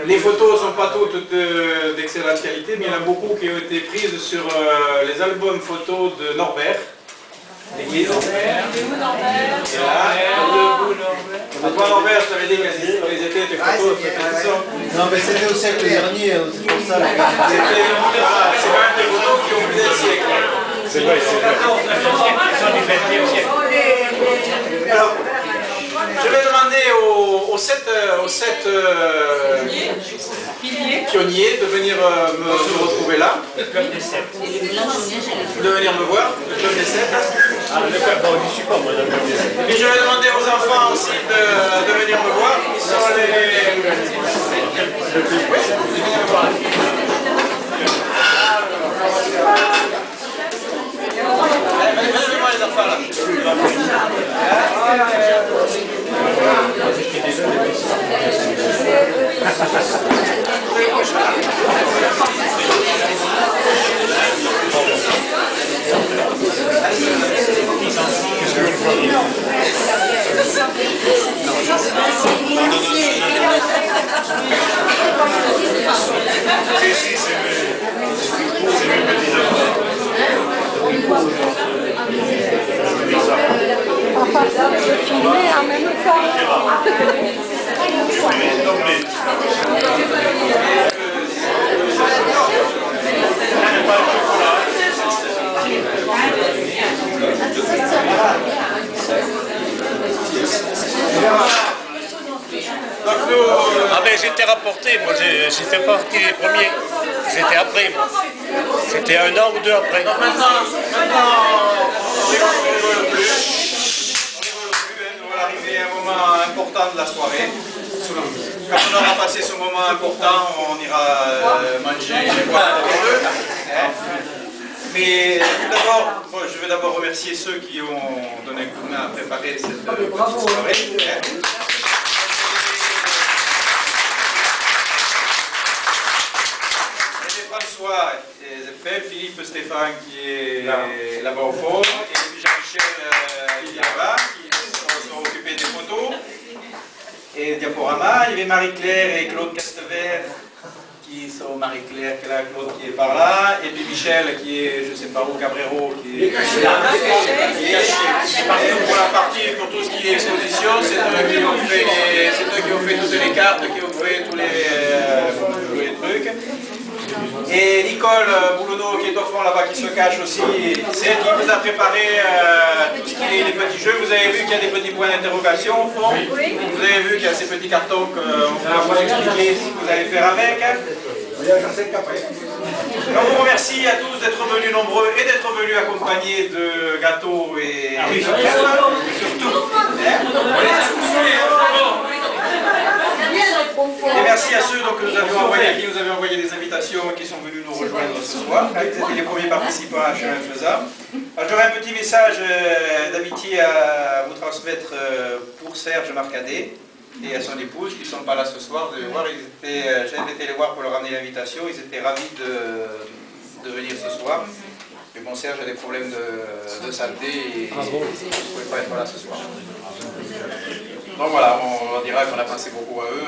Les photos ne sont pas toutes d'excellente qualité, mais il y en a beaucoup qui ont été prises sur les albums photos de Norbert. L'église Norbert. Toi Norbert, je t'avais dit qu'elles étaient tes photos. Non mais c'était au siècle dernier, c'est pour ça. C'est quand même des photos qui ont plus d'un siècle. C'est vrai, c'est vrai. Ils sont du XXe siècle. Alors, je vais demander aux sept pionniers de venir me retrouver là. Le club des sept. De venir me voir, le club des sept. Ah, le club, bon, je ne suis pas moi, le club des sept. Et je vais demander aux enfants aussi de venir me voir. Ils sont les... Oui, venez me voir. Venez-moi les enfants là. Je filmais en même temps. Ah ben j'étais rapporté, moi j'ai fait partie des premiers. C'était après moi. C'était 1 an ou 2 après. Donc maintenant, on rigole plus. On va arriver à un moment important de la soirée. Quand on aura passé ce moment important, on ira manger, boire un peu. Mais tout d'abord, je vais d'abord remercier ceux qui ont donné un coup de main à préparer cette petite soirée. François et Philippe Stéphane qui est là-bas au fond, et puis Jean-Michel qui est là-bas, qui sont occupés des photos et des diaporamas. Il y avait Marie-Claire et Claude Castevert qui sont Marie-Claire qui est là, Claude qui est par là, et puis Michel qui est, je ne sais pas où, Cabrero qui est caché. Pour la partie, pour tout ce qui est exposition, c'est eux qui ont fait toutes les cartes, qui ont fait tous les trucs. Et Nicole Boulonneau qui est au fond là-bas, qui se cache aussi, c'est elle qui vous a préparé tout ce qui est les petits jeux. Vous avez vu qu'il y a des petits points d'interrogation au fond. Oui. Vous avez vu qu'il y a ces petits cartons qu'on va vous expliquer ce que vous allez faire avec. On vous remercie à tous d'être venus nombreux et d'être venus accompagnés de gâteaux et surtout. Et merci à ceux donc, qui nous avaient envoyé des invitations et qui sont venus nous rejoindre ce soir. Vous étiez les premiers participants à Chemin Faisant. J'aurais un petit message d'amitié à vous transmettre pour Serge Marcadet et à son épouse qui ne sont pas là ce soir. J'avais été les voir pour leur amener l'invitation. Ils étaient ravis de venir ce soir. Mais bon, Serge a des problèmes de santé et il ne pouvait pas être là ce soir. Donc voilà, on dira qu'on a pensé beaucoup à eux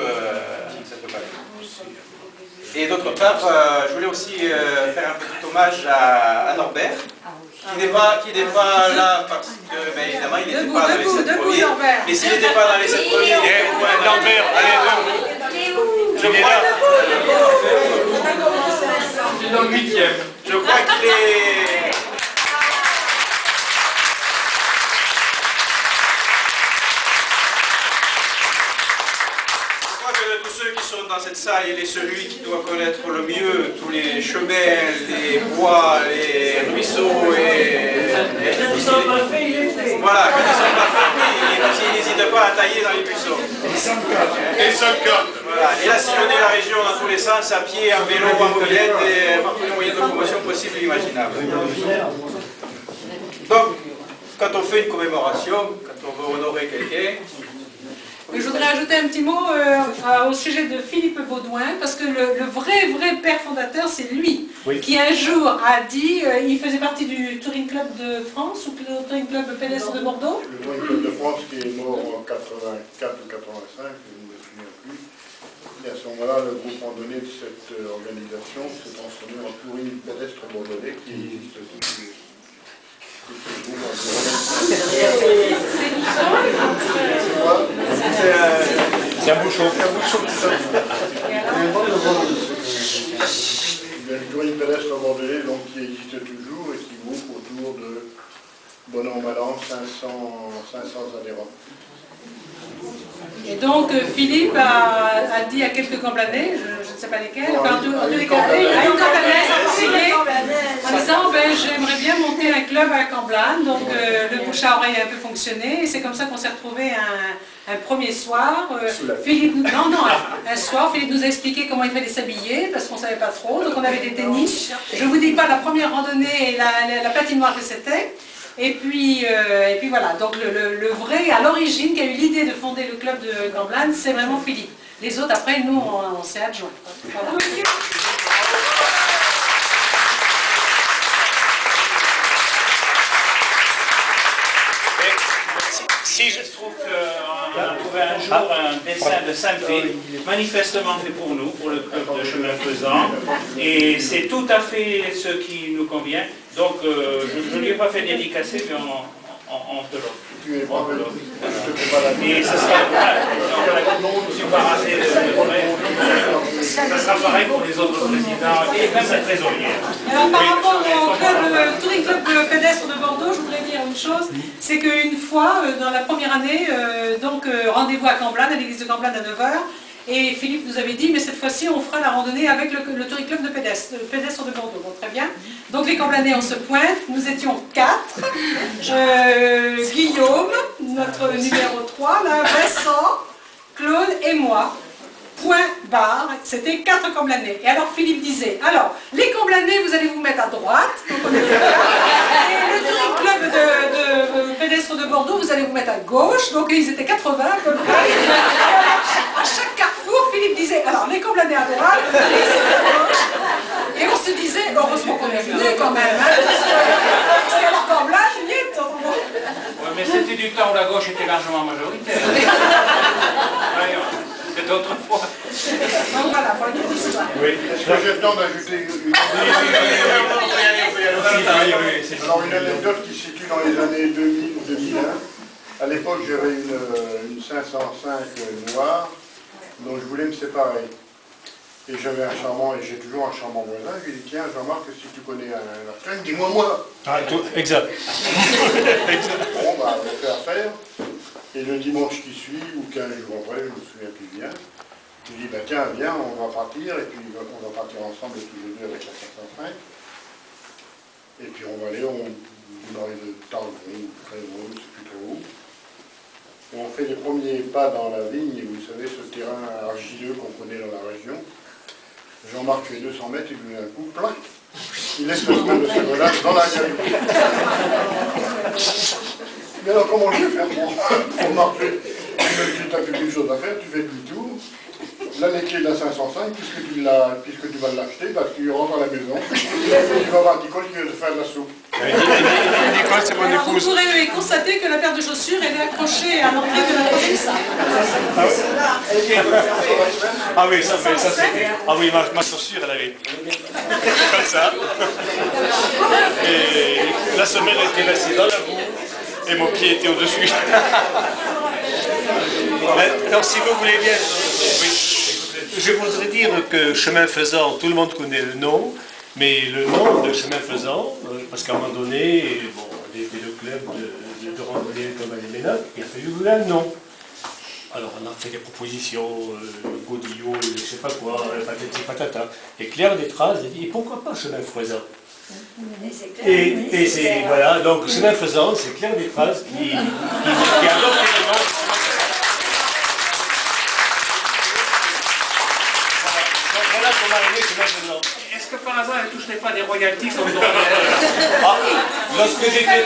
cette occasion. Et d'autre part, je voulais aussi faire un petit hommage à Norbert, qui n'est pas là parce que, ben, évidemment, il n'était pas dans les 7 premiers. Mais s'il n'était pas dans les 7 premiers, Norbert, allez, je crois qu'il est dans le 8e. Je crois qu'il est... Tous ceux qui sont dans cette salle, il est celui qui doit connaître le mieux tous les chemins, les bois, les ruisseaux et... Voilà, quand ils sont pas faits, il n'hésite pas à tailler dans les buissons. Et son corps. Voilà. Il a sillonné la région dans tous les sens, à pied, en vélo, en mobilette et par tous les moyens de locomotion possibles et imaginables. Donc, quand on fait une commémoration, quand on veut honorer quelqu'un, Je voudrais ajouter un petit mot au sujet de Philippe Baudouin, parce que le vrai père fondateur, c'est lui, qui un jour a dit, il faisait partie du Touring Club de France, ou le Touring Club pédestre de Bordeaux. Le Touring Club de France qui est mort en 84 ou 85, je ne me souviens plus. Et à ce moment-là, le groupe randonnée de cette organisation s'est transformé en touring pédestre bordelais qui existe depuis. C'est un bouchon. Il y a le touring pédestre bordelais donc, qui existe toujours et qui groupe autour de, bon an, mal an, 500 adhérents. Et donc Philippe a dit à quelques Camblanais, je ne sais pas lesquels, enfin, en tous les cas, à une Camblanais en particulier, en disant ben, j'aimerais bien monter un club à Camblanne. Donc le bouche à oreille a un peu fonctionné et c'est comme ça qu'on s'est retrouvés un premier soir. Philippe, un soir, Philippe nous a expliqué comment il fallait s'habiller parce qu'on ne savait pas trop. Donc on avait des tennis. Je ne vous dis pas la première randonnée et la patinoire que c'était. Et puis voilà, donc le vrai, à l'origine, qui a eu l'idée de fonder le club de Camblanne, c'est vraiment Philippe. Les autres, après, nous, on s'est adjoints. Voilà. Si je trouve qu'on a trouvé un jour un dessin de Sainte-Ville, manifestement fait pour nous, pour le club de chemin faisant, et c'est tout à fait ce qui nous convient. Donc je ne lui ai pas fait dédicacer, mais on te l'offre. Et ce sera ça sera pareil pour les autres présidents et même la trésorière. Alors par rapport au club, Touring Club pédestre de Bordeaux, je voudrais dire une chose, c'est qu'une fois, dans la première année, rendez-vous à Camblanne, à l'église de Camblanne à 9h, et Philippe nous avait dit, mais cette fois-ci, on fera la randonnée avec le Touring Club de pédestre de Bordeaux. Bon, très bien. Donc les Camblanais, on se pointe, nous étions 4. Guillaume, notre numéro 3, là, Vincent, Claude et moi. Point barre, c'était 4 Camblanais. Et alors Philippe disait, alors, les Camblanais, vous allez vous mettre à droite, donc on était là, et le Touring Club de pédestre de Bordeaux, vous allez vous mettre à gauche, donc ils étaient 80 comme ça. À chaque carrefour, Philippe disait, alors les Camblanais à droite, les à gauche, et on se disait, heureusement qu'on est venu quand même, hein, parce qu'à la Camblanne, il est tombé. Oui, mais c'était du temps où la gauche était largement majoritaire. C'était autrefois. Donc voilà, il faut une histoire. Oui. Est-ce que j'ai le temps d'ajouter une anecdote qui se situe dans les années 2000 ou 2001. À l'époque, j'avais une 505 noire dont je voulais me séparer. Et j'avais un charmant, et j'ai toujours un charmant voisin. Je lui ai dit, tiens, Jean-Marc, si tu connais un arcane, dis-moi moi. Ah, exact. Bon, bah, on va faire affaire. Et le dimanche qui suit, ou 15 jours après, je me souviens plus bien, je lui dis, bah tiens, viens, on va partir, et puis on va partir ensemble tous les deux avec la 505. Et puis on va aller, dans les Tardons, très haut, je ne sais plus trop où. Et on fait les premiers pas dans la vigne, et vous savez, ce terrain argileux qu'on connaît dans la région. Jean-Marc fait 200 mètres, et lui met un coup, plac, il laisse le semaine de ce relâche dans la gueule. Mais alors comment je vais faire pour marcher? Tu n'as plus qu'une chose à faire, tu fais demi-tour. Là, les clés de la 505, puisque tu vas l'acheter, bah, tu rentres à la maison, et tu vas voir Nicole qui va te faire de la soupe. Nicole, c'est mon Alors, épouse. vous pourrez constater que la paire de chaussures, elle est accrochée à l'entrée de la police. Ah oui, ça c'était. Ah oui, ma chaussure, elle avait. Comme ça. Et la semelle était restée dans la boue, et mon pied était au-dessus. Donc, si vous voulez bien, oui, je voudrais dire que chemin faisant, tout le monde connaît le nom, mais le nom de chemin faisant, parce qu'à un moment donné, bon, il était le club de randonnée comme à Léménac, il a fallu un nom. Alors on a fait des propositions, Godillot, je ne sais pas quoi, patati patata. Et Claire Détraz a dit, et pourquoi pas chemin faisant? Et c'est, voilà, donc chemin faisant, c'est Claire Détraz qui adopte les noms. Voilà comment elle est chemin faisant. Est-ce que par hasard, elle ne toucherait pas des royalties comme dans Lorsque j'étais